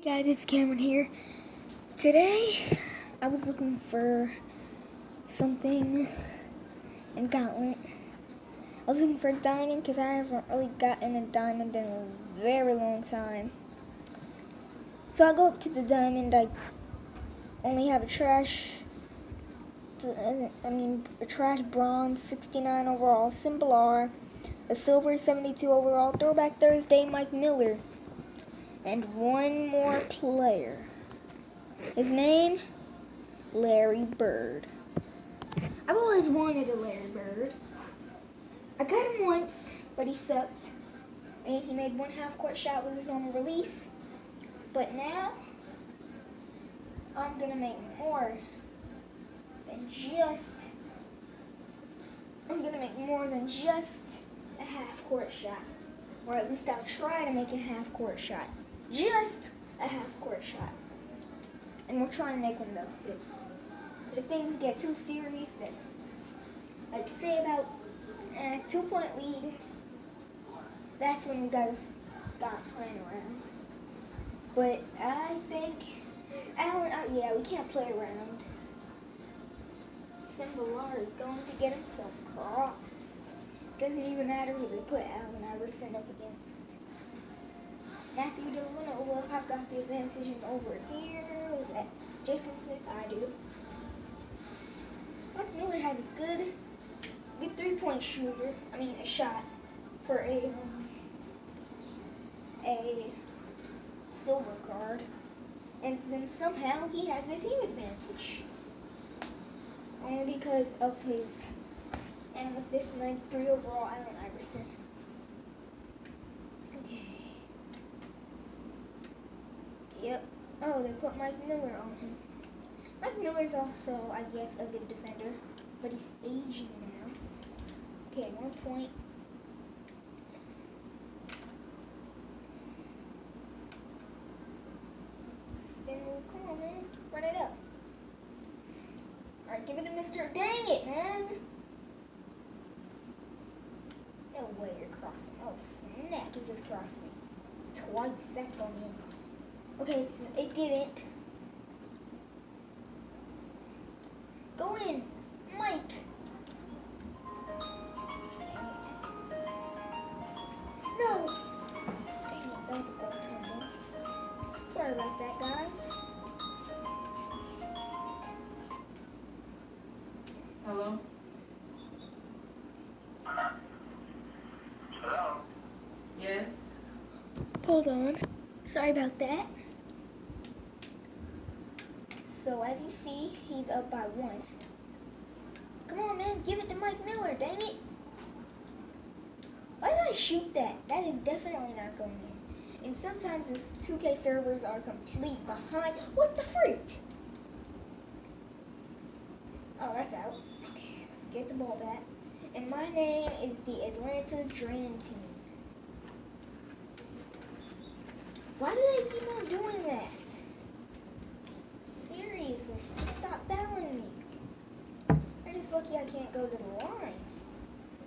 Guys, it's Cameron here. Today, I was looking for something in Gauntlet. I was looking for a diamond because I haven't really gotten a diamond in a very long time. So I go up to the diamond. I only have a trash bronze 69 overall, Symbol R, a silver 72 overall, Throwback Thursday Mike Miller, and one more player. His name, Larry Bird. I've always wanted a Larry Bird. I got him once, but he sucked. And he made one half-court shot with his normal release. But now, I'm gonna make more than just a half-court shot. Or at least I'll try to make a half-court shot. Just a half-court shot. And we'll try and make one of those too. But if things get too serious, then I'd say about a 2-point lead. That's when we gotta stop playing around. But I think we can't play around. Symbol R is going to get himself crossed. Doesn't even matter who they put Allen Iverson up against. Matthew Delano will have got the advantage over here. Was that Jason Smith? I do. Mike Miller has a good 3-point shooter. A shot for a silver card, and then somehow he has a team advantage. Only because of his with this 93 overall Allen Iverson. Yep. Oh, they put Mike Miller on him. Mike Miller's also, I guess, a good defender, but he's aging now. Okay, 1 point. Spin move. Come on, man. Run it up. Alright, give it to Mr. Dang it, man. No way you're crossing. Oh, snap. You just crossed me. Twice. That's going in. Okay, so it didn't. Go in, Mike. Dang it. No. Dang it, that's a goaltender. Sorry about that, guys. Hello? Hello? Yes? Hold on. Sorry about that. So as you see, he's up by 1. Come on, man, give it to Mike Miller, dang it. Why did I shoot that? That is definitely not going in. And sometimes this 2K servers are complete behind. What the freak? Oh, that's out. Okay, let's get the ball back. And my name is the Atlanta Dream Team. Why do they keep on doing that? Seriously, stop fouling me. I'm just lucky I can't go to the line.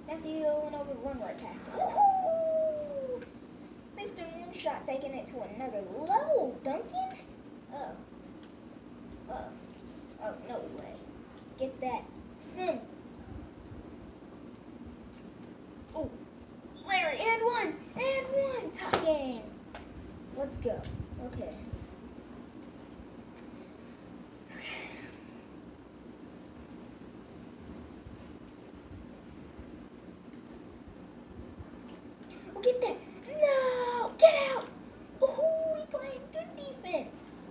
Matthew went over one right past him. Woo-hoo! Mr. Moonshot taking it to another level. Duncan? Oh, no way. Get that. Sim. Oh, Larry, and one. Tie game. Let's go. Okay. Oh, get that. No! Get out! Ooh, we playing good defense.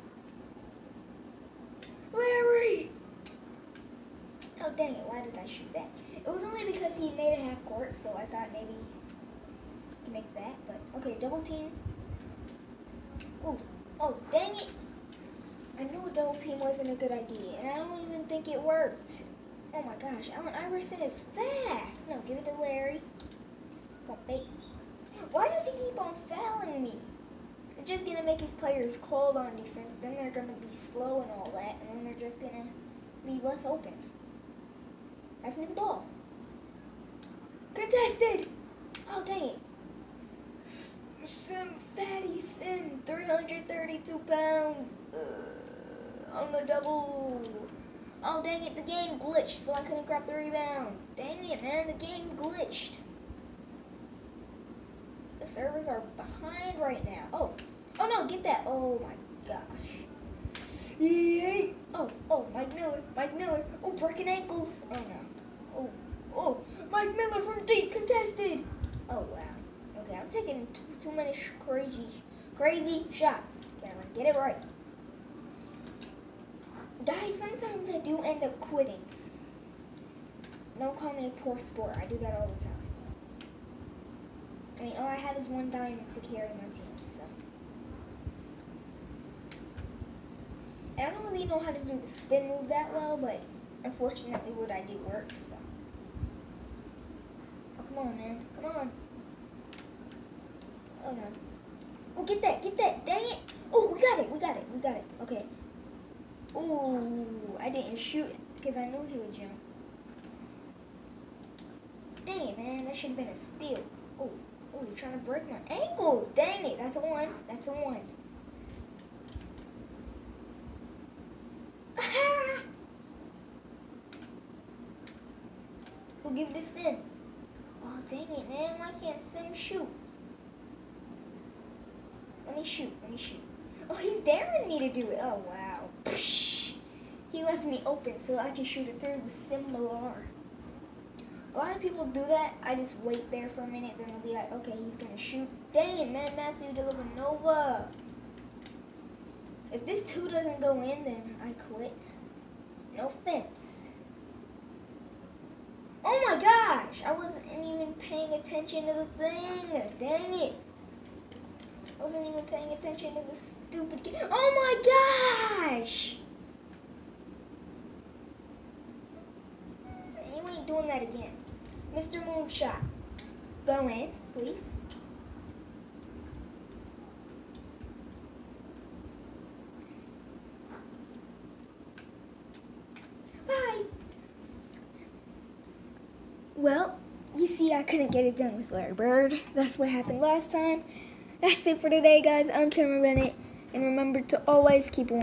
Larry! Oh, dang it. Why did I shoot that? It was only because he made a half court, so I thought maybe he could make that. But, okay, double team. Oh, dang it. I knew a double team wasn't a good idea, and I don't even think it worked. Oh my gosh, Allen Iverson is fast. No, give it to Larry. Don't fake. Why does he keep on fouling me? It's just gonna make his players cold on defense, then they're gonna be slow and all that, and then they're just gonna leave us open. That's the ball. Contested! Oh, dang it. Sim, fatty Sim, 332 pounds. On the double. Oh, dang it, the game glitched, so I couldn't grab the rebound. Dang it, man, the game glitched. The servers are behind right now. Oh no, get that. Oh my gosh. Yay. Oh, Mike Miller. Oh, breaking ankles. Oh no. Oh, Mike Miller from deep contested. Oh wow. Okay, I'm taking too many crazy shots. Cameron, get it right. Guys, sometimes I do end up quitting. Don't call me a poor sport. I do that all the time. I mean, all I have is one diamond to carry my team, so. And I don't really know how to do the spin move that well, but unfortunately what I do works, so. Oh, come on, man. Come on. Oh, no. Oh, get that. Dang it. Oh, we got it. Okay. Ooh, I didn't shoot because I knew he would jump. Dang it, man. That should have been a steal. Oh, you're trying to break my ankles. Dang it. That's a one. We'll give this in. Oh, dang it, man. Why can't Sim shoot? Let me shoot. Oh, he's daring me to do it. Oh, wow. He left me open so I can shoot it through with similar. A lot of people do that. I just wait there for a minute, then they'll be like, okay, he's going to shoot. Dang it, man. Matthew Dellavenova. If this 2 doesn't go in, then I quit. No offense. Oh my gosh. I wasn't even paying attention to the thing. Dang it. I wasn't even paying attention to the stupid game. Oh my gosh! You ain't doing that again. Mr. Moonshot. Go in, please. Bye. Well, you see I couldn't get it done with Larry Bird. That's what happened last time. That's it for today, guys. I'm Cameron Bennett. And remember to always keep on